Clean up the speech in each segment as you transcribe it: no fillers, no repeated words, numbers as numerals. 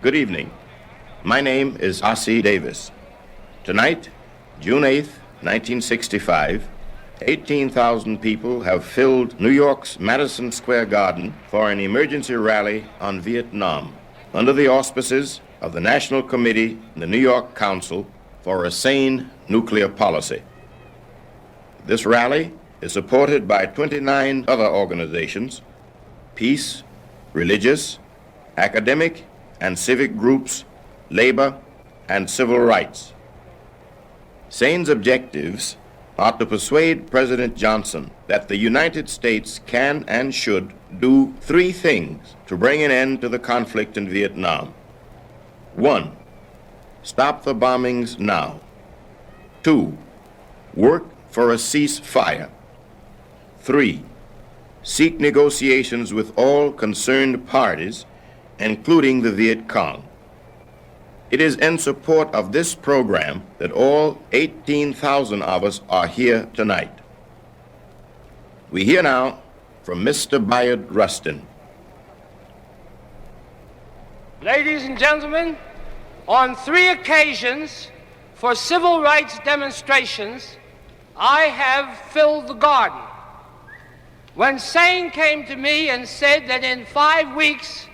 Good evening. My name is R.C. Davis. Tonight, June 8th, 1965, 18,000 people have filled New York's Madison Square Garden for an emergency rally on Vietnam under the auspices of the National Committee and the New York Council for a Sane Nuclear Policy. This rally is supported by 29 other organizations, peace, religious, academic, and civic groups, labor, and civil rights. Sane's objectives are to persuade President Johnson that the United States can and should do three things to bring an end to the conflict in Vietnam. 1, stop the bombings now. 2, work for a ceasefire. 3, seek negotiations with all concerned parties, including the Viet Cong. It is in support of this program that all 18,000 of us are here tonight. We hear now from Mr. Bayard Rustin. Ladies and gentlemen, on 3 occasions for civil rights demonstrations, I have filled the garden. When Sane came to me and said that in 5 weeks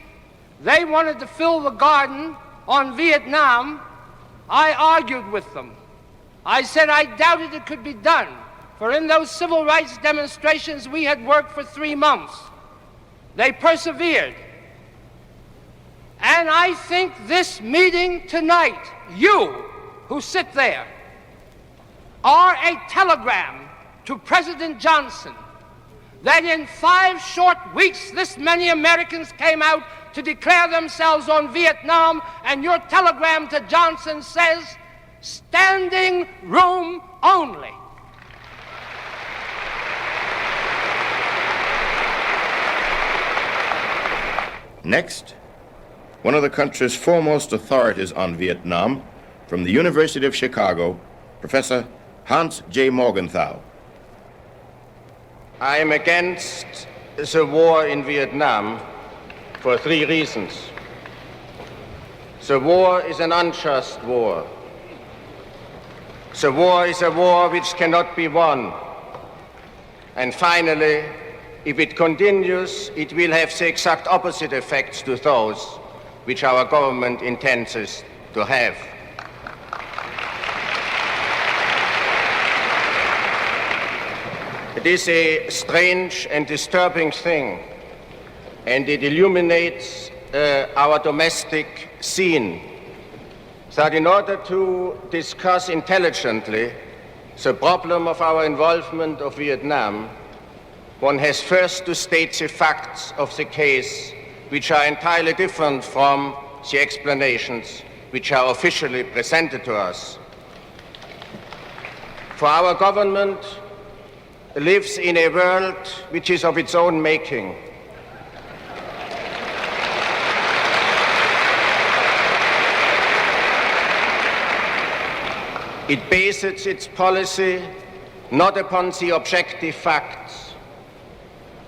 they wanted to fill the garden on Vietnam, I argued with them. I said I doubted it could be done, for in those civil rights demonstrations we had worked for 3 months. They persevered. And I think this meeting tonight, you who sit there, are a telegram to President Johnson that in 5 short weeks this many Americans came out to declare themselves on Vietnam, and your telegram to Johnson says, standing room only. Next, one of the country's foremost authorities on Vietnam, from the University of Chicago, Professor Hans J. Morgenthau. I am against the war in Vietnam for 3 reasons. The war is an unjust war. The war is a war which cannot be won. And finally, if it continues, it will have the exact opposite effects to those which our government intends us to have. It is a strange and disturbing thing, and it illuminates our domestic scene, that in order to discuss intelligently the problem of our involvement of Vietnam, one has first to state the facts of the case, which are entirely different from the explanations which are officially presented to us. For our government lives in a world which is of its own making. It bases its policy not upon the objective facts,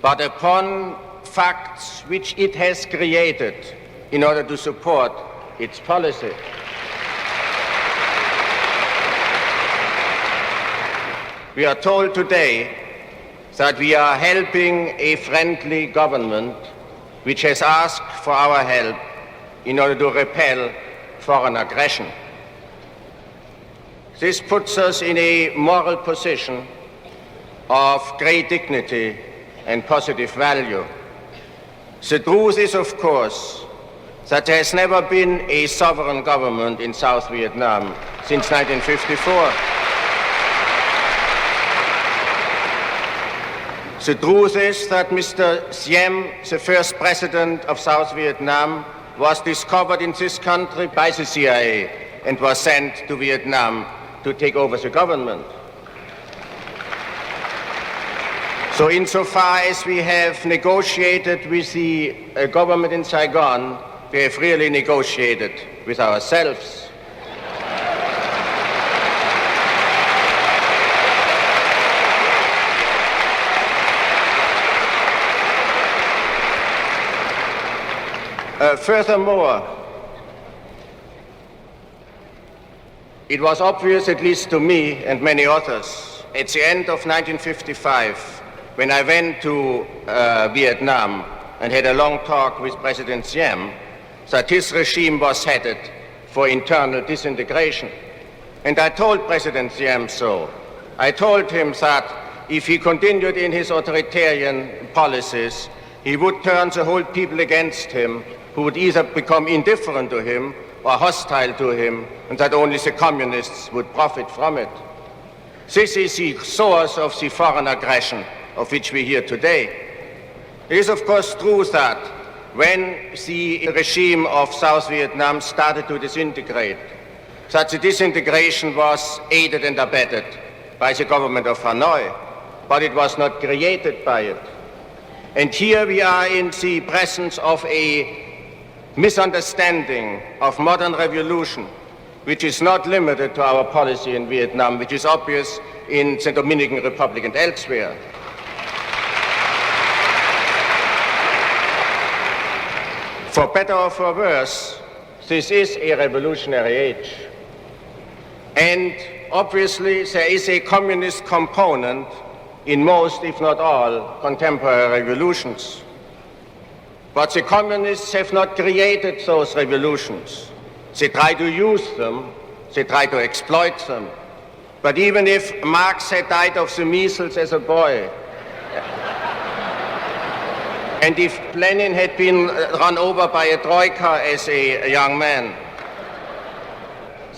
but upon facts which it has created in order to support its policy. We are told today that we are helping a friendly government which has asked for our help in order to repel foreign aggression. This puts us in a moral position of great dignity and positive value. The truth is, of course, that there has never been a sovereign government in South Vietnam since 1954. The truth is that Mr. Siem, the first president of South Vietnam, was discovered in this country by the CIA and was sent to Vietnam to take over the government. So insofar as we have negotiated with the government in Saigon, we have really negotiated with ourselves. Furthermore, It was obvious, at least to me and many others, at the end of 1955, when I went to Vietnam and had a long talk with President Siem, that his regime was headed for internal disintegration. And I told President Siem so. I told him that if he continued in his authoritarian policies, he would turn the whole people against him, who would either become indifferent to him or hostile to him, and that only the communists would profit from it. This is the source of the foreign aggression of which we hear today. It is of course true that when the regime of South Vietnam started to disintegrate, that the disintegration was aided and abetted by the government of Hanoi, but it was not created by it. And here we are in the presence of a misunderstanding of modern revolution, which is not limited to our policy in Vietnam, which is obvious in the Dominican Republic and elsewhere. For better or for worse, this is a revolutionary age. And obviously there is a communist component in most, if not all, contemporary revolutions. But the communists have not created those revolutions. They try to use them, they try to exploit them. But even if Marx had died of the measles as a boy, and if Lenin had been run over by a troika as a young man,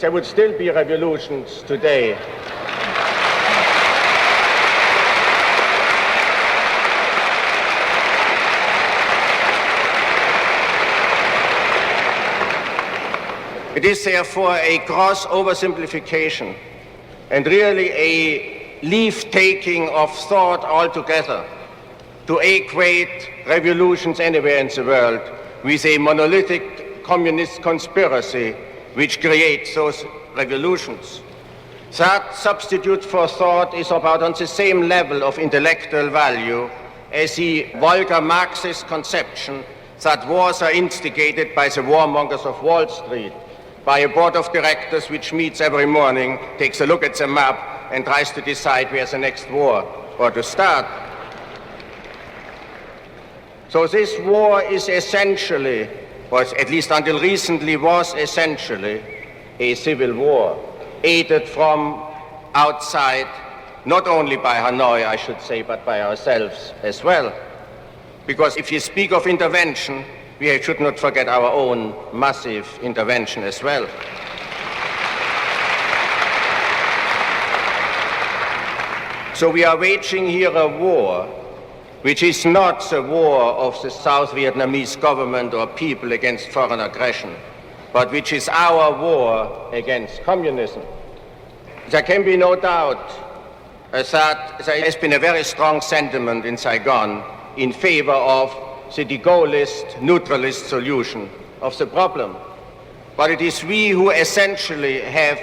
there would still be revolutions today. It is therefore a gross oversimplification and really a leave-taking of thought altogether to equate revolutions anywhere in the world with a monolithic communist conspiracy which creates those revolutions. That substitute for thought is about on the same level of intellectual value as the vulgar Marxist conception that wars are instigated by the warmongers of Wall Street, by a board of directors which meets every morning, takes a look at the map, and tries to decide where's the next war or to start. So this war is essentially, or at least until recently was essentially, a civil war, aided from outside, not only by Hanoi, I should say, but by ourselves as well. Because if you speak of intervention, we should not forget our own massive intervention as well. So we are waging here a war which is not the war of the South Vietnamese government or people against foreign aggression, but which is our war against communism. There can be no doubt that there has been a very strong sentiment in Saigon in favor of the de Gaullist, neutralist solution of the problem. But it is we who essentially have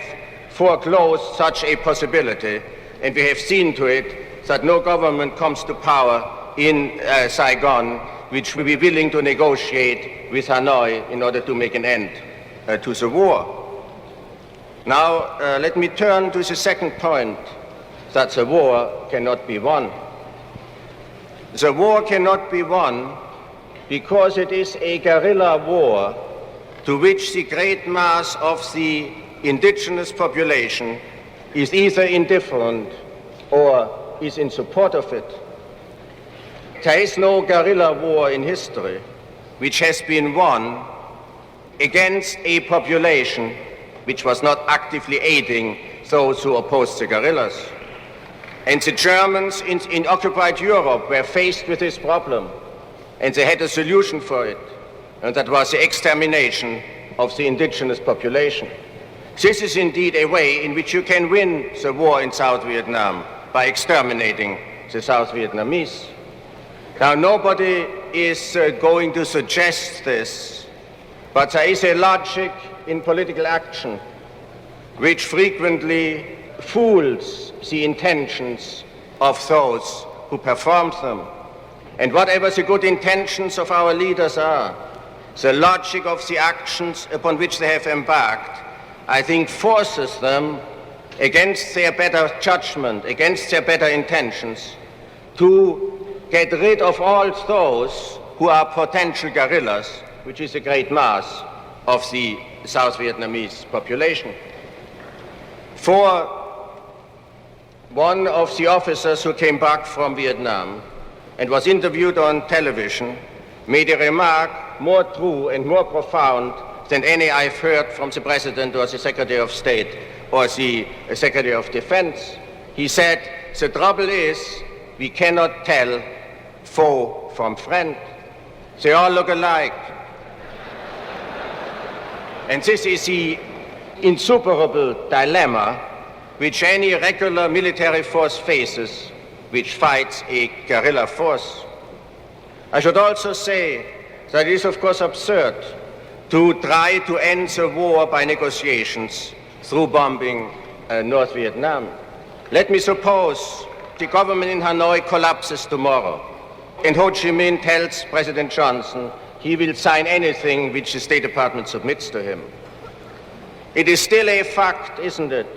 foreclosed such a possibility, and we have seen to it that no government comes to power in Saigon which will be willing to negotiate with Hanoi in order to make an end to the war. Now, let me turn to the second point, that the war cannot be won. The war cannot be won because it is a guerrilla war to which the great mass of the indigenous population is either indifferent or is in support of it. There is no guerrilla war in history which has been won against a population which was not actively aiding those who opposed the guerrillas. And the Germans in occupied Europe were faced with this problem, and they had a solution for it, and that was the extermination of the indigenous population. This is indeed a way in which you can win the war in South Vietnam, by exterminating the South Vietnamese. Now, nobody is going to suggest this, but there is a logic in political action which frequently fools the intentions of those who perform them. And whatever the good intentions of our leaders are, the logic of the actions upon which they have embarked I think, forces them, against their better judgment, against their better intentions, to get rid of all those who are potential guerrillas, which is a great mass of the South Vietnamese population. For one of the officers who came back from Vietnam and was interviewed on television made a remark more true and more profound than any I've heard from the President or the Secretary of State or the Secretary of Defense. He said, the trouble is we cannot tell foe from friend. They all look alike. And this is the insuperable dilemma which any regular military force faces, which fights a guerrilla force. I should also say that it is, of course, absurd to try to end the war by negotiations through bombing North Vietnam. Let me suppose the government in Hanoi collapses tomorrow, and Ho Chi Minh tells President Johnson he will sign anything which the State Department submits to him. It is still a fact, isn't it,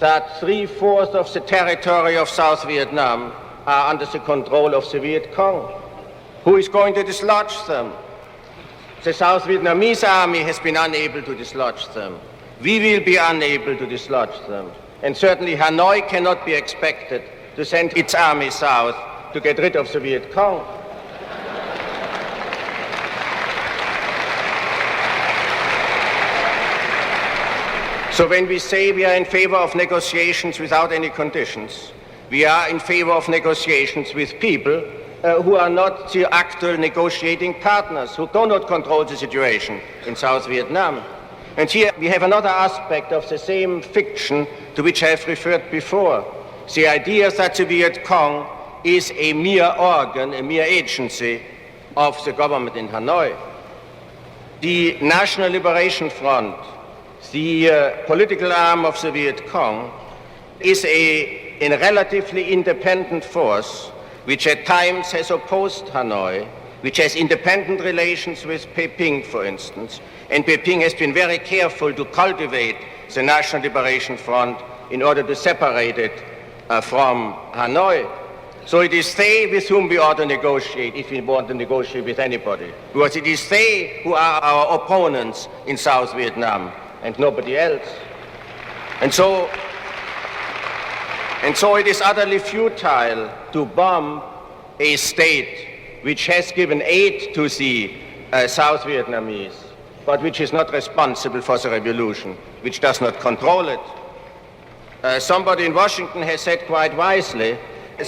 that 3/4 of the territory of South Vietnam are under the control of the Viet Cong. Who is going to dislodge them? The South Vietnamese army has been unable to dislodge them. We will be unable to dislodge them. And certainly Hanoi cannot be expected to send its army south to get rid of the Viet Cong. So when we say we are in favor of negotiations without any conditions, we are in favor of negotiations with people who are not the actual negotiating partners, who do not control the situation in South Vietnam. And here we have another aspect of the same fiction to which I have referred before. The idea that the Viet Cong is a mere organ, a mere agency of the government in Hanoi. The National Liberation Front, the political arm of the Viet Cong, is a relatively independent force which at times has opposed Hanoi, which has independent relations with Peiping, for instance, and Peiping has been very careful to cultivate the National Liberation Front in order to separate it from Hanoi. So it is they with whom we ought to negotiate if we want to negotiate with anybody, because it is they who are our opponents in South Vietnam and nobody else. And so it is utterly futile to bomb a state which has given aid to the South Vietnamese, but which is not responsible for the revolution, which does not control it. Somebody in Washington has said quite wisely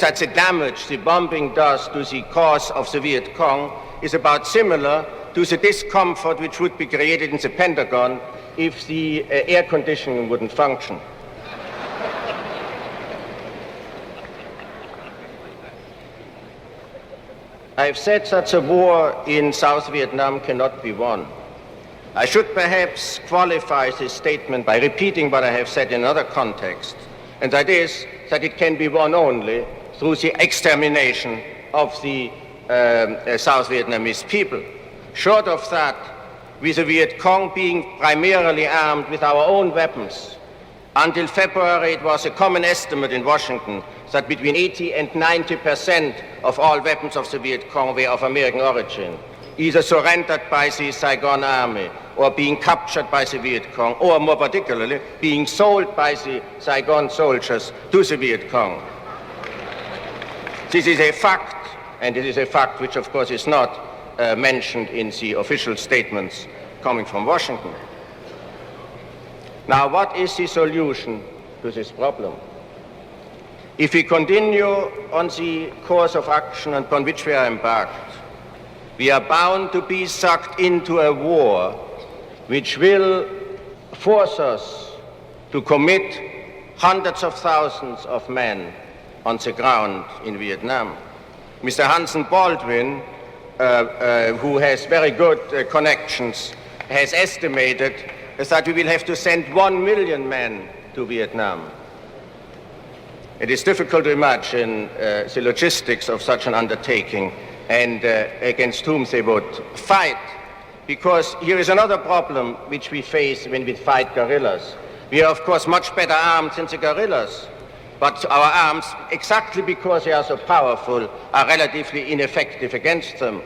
that the damage the bombing does to the cause of the Viet Cong is about similar to the discomfort which would be created in the Pentagon if the air conditioning wouldn't function. I've said that the war in South Vietnam cannot be won. I should perhaps qualify this statement by repeating what I have said in another context, and that is that it can be won only through the extermination of the South Vietnamese people. Short of that, with the Viet Cong being primarily armed with our own weapons, until February it was a common estimate in Washington that between 80 and 90% of all weapons of the Viet Cong were of American origin, either surrendered by the Saigon army or being captured by the Viet Cong, or more particularly, being sold by the Saigon soldiers to the Viet Cong. This is a fact, and it is a fact which, of course, is not mentioned in the official statements coming from Washington. Now, what is the solution to this problem? If we continue on the course of action upon which we are embarked, we are bound to be sucked into a war which will force us to commit hundreds of thousands of men on the ground in Vietnam. Mr. Hansen Baldwin, who has very good connections, has estimated that we will have to send 1 million men to Vietnam. It is difficult to imagine the logistics of such an undertaking and against whom they would fight. because here is another problem which we face when we fight guerrillas. We are, of course, much better armed than the guerrillas, but our arms, exactly because they are so powerful, are relatively ineffective against them.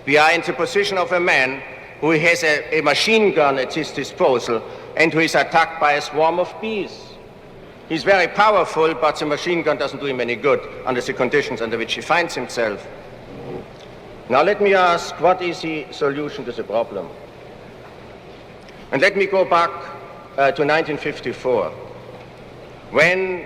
We are in the position of a man who has a machine gun at his disposal and who is attacked by a swarm of bees. He's very powerful, but the machine gun doesn't do him any good under the conditions under which he finds himself. Now let me ask, what is the solution to the problem? And let me go back to 1954, when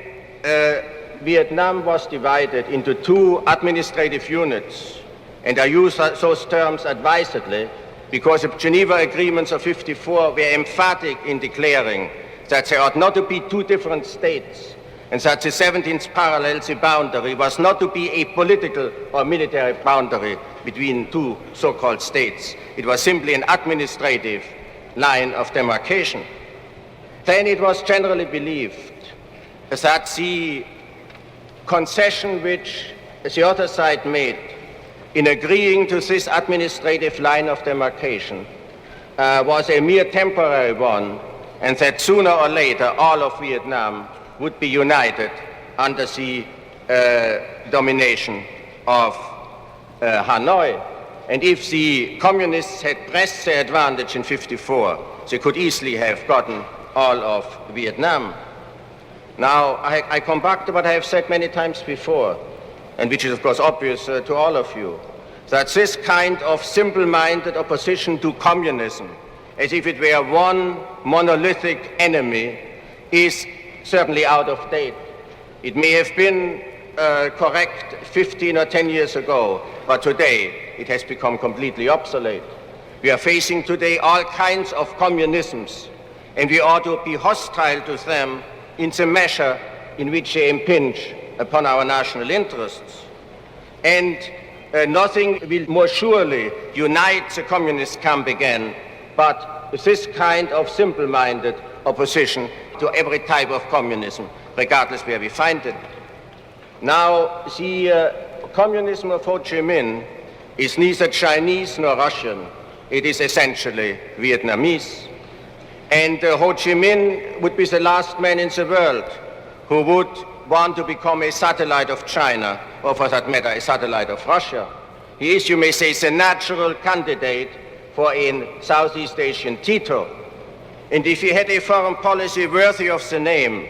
Vietnam was divided into two administrative units, and I use those terms advisedly because the Geneva Agreements of 54 were emphatic in declaring that there ought not to be two different states, and that the 17th parallel, the boundary, was not to be a political or military boundary between two so-called states. It was simply an administrative line of demarcation. Then it was generally believed that the concession which the other side made in agreeing to this administrative line of demarcation was a mere temporary one, and that sooner or later all of Vietnam would be united under the domination of Hanoi. And if the communists had pressed their advantage in 54, they could easily have gotten all of Vietnam. Now, I come back to what I have said many times before, and which is of course obvious to all of you, that this kind of simple-minded opposition to communism, as if it were one monolithic enemy, is certainly out of date. It may have been correct 15 or 10 years ago, but today it has become completely obsolete. We are facing today all kinds of communisms, and we ought to be hostile to them in the measure in which they impinge upon our national interests. And nothing will more surely unite the communist camp again but this kind of simple-minded opposition to every type of communism, regardless where we find it. Now, the communism of Ho Chi Minh is neither Chinese nor Russian. It is essentially Vietnamese. And Ho Chi Minh would be the last man in the world who would want to become a satellite of China, or for that matter, a satellite of Russia. He is, you may say, the natural candidate for a Southeast Asian Tito. And if he had a foreign policy worthy of the name,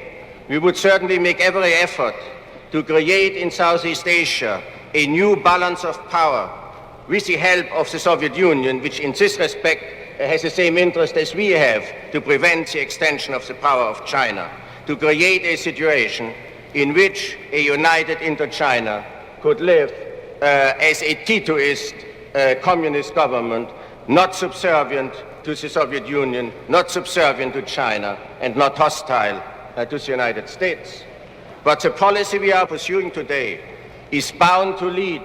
we would certainly make every effort to create in Southeast Asia a new balance of power with the help of the Soviet Union, which in this respect has the same interest as we have to prevent the extension of the power of China, to create a situation in which a united Indochina could live as a Titoist communist government, not subservient to the Soviet Union, not subservient to China, and not hostile to the United States. But the policy we are pursuing today is bound to lead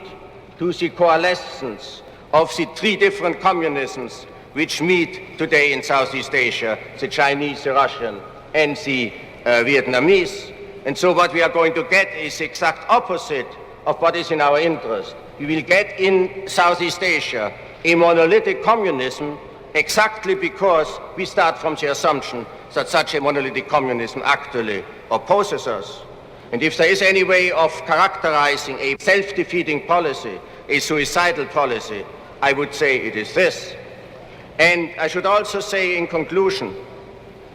to the coalescence of the three different communisms which meet today in Southeast Asia, the Chinese, the Russian, and the Vietnamese. And so what we are going to get is the exact opposite of what is in our interest. We will get in Southeast Asia a monolithic communism exactly because we start from the assumption that such a monolithic communism actually opposes us. And if there is any way of characterizing a self-defeating policy, a suicidal policy, I would say it is this. And I should also say in conclusion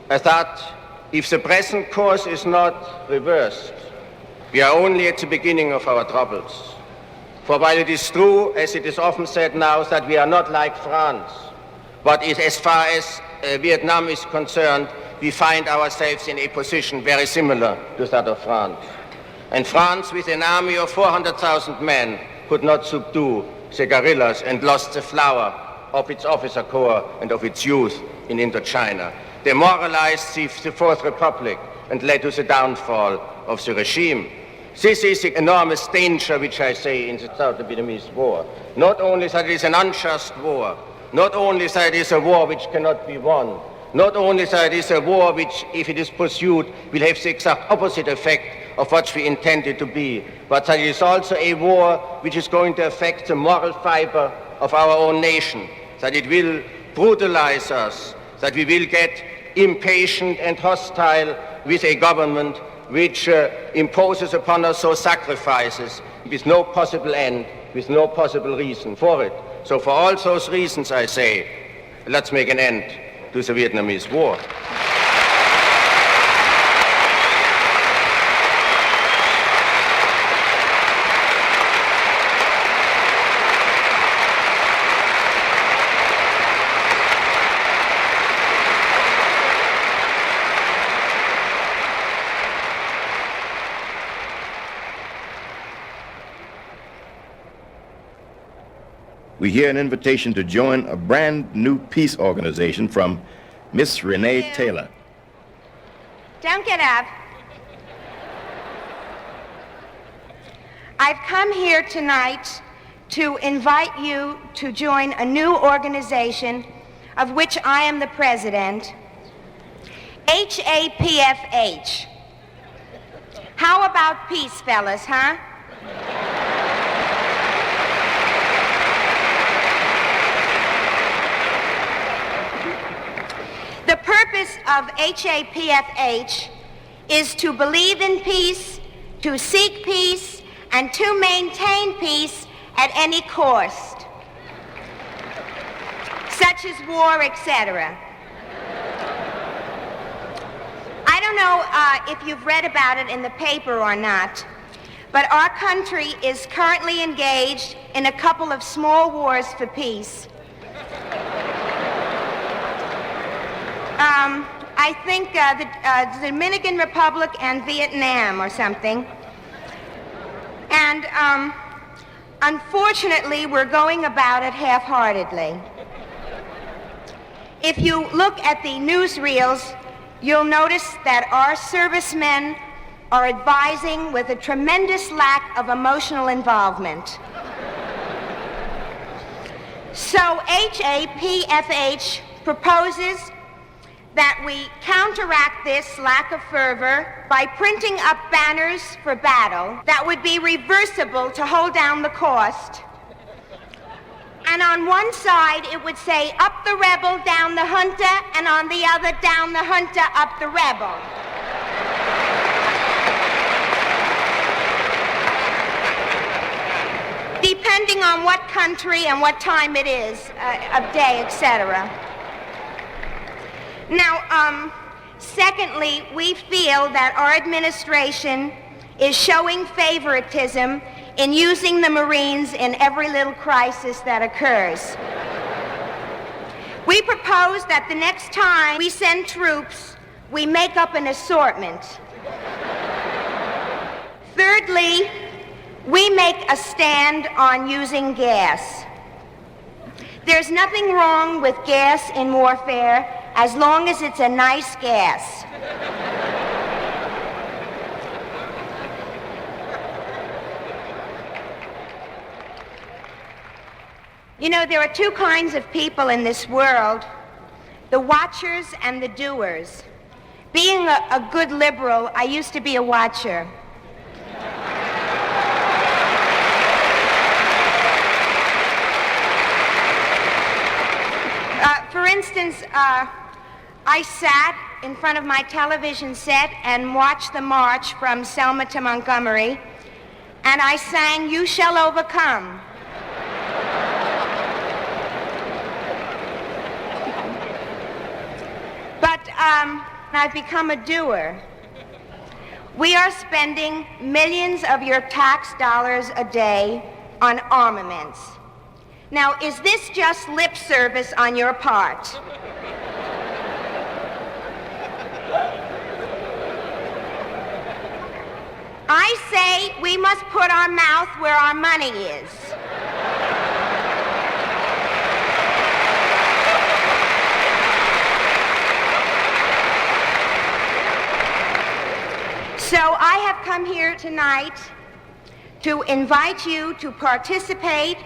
that if the present course is not reversed, we are only at the beginning of our troubles. For while it is true, as it is often said now, that we are not like France, but as far as Vietnam is concerned, we find ourselves in a position very similar to that of France. And France, with an army of 400,000 men, could not subdue the guerrillas and lost the flower of its officer corps and of its youth in Indochina, demoralized the Fourth Republic and led to the downfall of the regime. This is the enormous danger which I say in the South Vietnamese War. Not only that it is an unjust war, not only that it is a war which cannot be won, not only that it is a war which, if it is pursued, will have the exact opposite effect of what we intended to be, but that it is also a war which is going to affect the moral fiber of our own nation, that it will brutalize us, that we will get impatient and hostile with a government which imposes upon us those sacrifices with no possible end, with no possible reason for it. So for all those reasons, I say, let's make an end to the Vietnamese War. We hear an invitation to join a brand new peace organization from Miss Renee Taylor. Don't get up. I've come here tonight to invite you to join a new organization of which I am the president, HAPFH. How about peace, fellas, huh? The purpose of HAPFH is to believe in peace, to seek peace, and to maintain peace at any cost, such as war, etc. I don't know if you've read about it in the paper or not, but our country is currently engaged in a couple of small wars for peace. I think the Dominican Republic and Vietnam or something. And unfortunately, we're going about it half-heartedly. If you look at the newsreels, you'll notice that our servicemen are advising with a tremendous lack of emotional involvement. So HAPFH proposes that we counteract this lack of fervor by printing up banners for battle that would be reversible to hold down the cost. And on one side, it would say, up the rebel, down the junta, and on the other, down the junta, up the rebel. Depending on what country and what time it is of day, etc. Now, secondly, we feel that our administration is showing favoritism in using the Marines in every little crisis that occurs. We propose that the next time we send troops, we make up an assortment. Thirdly, we make a stand on using gas. There's nothing wrong with gas in warfare as long as it's a nice gas. You know, there are two kinds of people in this world, the watchers and the doers. Being a good liberal, I used to be a watcher. For instance, I sat in front of my television set and watched the march from Selma to Montgomery, and I sang, "You Shall Overcome." But I've become a doer. We are spending millions of your tax dollars a day on armaments. Now, is this just lip service on your part? I say we must put our mouth where our money is. So I have come here tonight to invite you to participate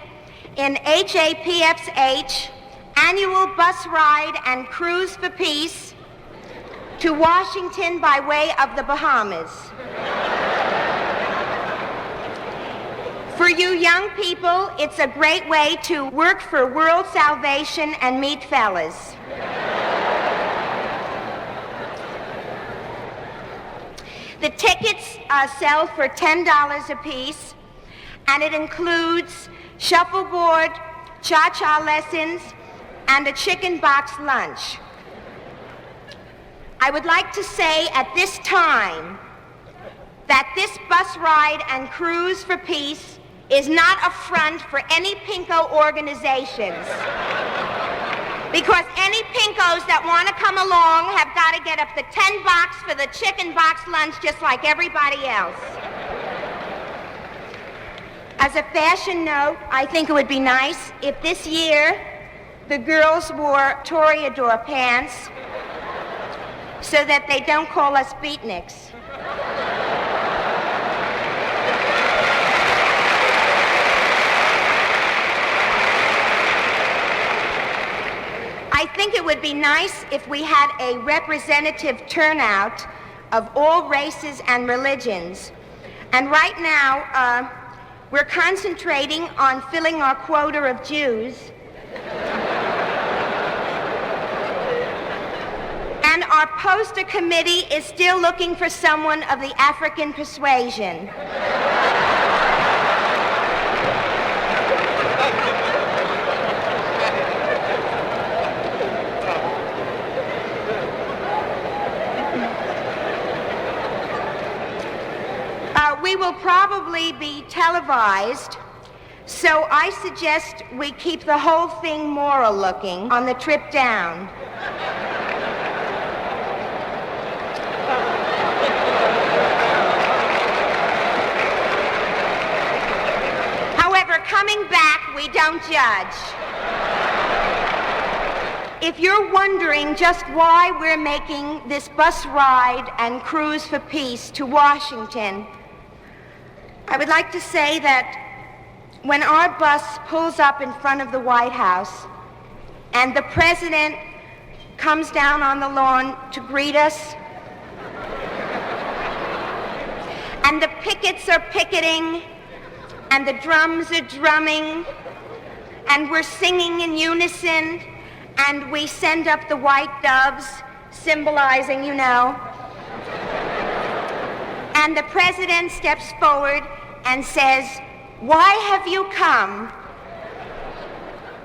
in HAPFH annual bus ride and cruise for peace to Washington by way of the Bahamas. For you young people, it's a great way to work for world salvation and meet fellas. The tickets sell for $10 apiece, and it includes shuffleboard, cha-cha lessons, and a chicken box lunch. I would like to say at this time that this bus ride and cruise for peace is not a front for any pinko organizations. Because any pinkos that want to come along have got to get up the $10 for the chicken box lunch just like everybody else. As a fashion note, I think it would be nice if this year the girls wore toreador pants so that they don't call us beatniks. I think it would be nice if we had a representative turnout of all races and religions. And right now, we're concentrating on filling our quota of Jews. And our poster committee is still looking for someone of the African persuasion. We will probably be televised, so I suggest we keep the whole thing moral looking on the trip down. However, coming back, we don't judge. If you're wondering just why we're making this bus ride and cruise for peace to Washington, I would like to say that when our bus pulls up in front of the White House and the president comes down on the lawn to greet us, and the pickets are picketing, and the drums are drumming, and we're singing in unison, and we send up the white doves, symbolizing, you know, and the president steps forward and says, "Why have you come?"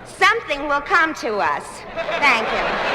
Something will come to us. Thank you.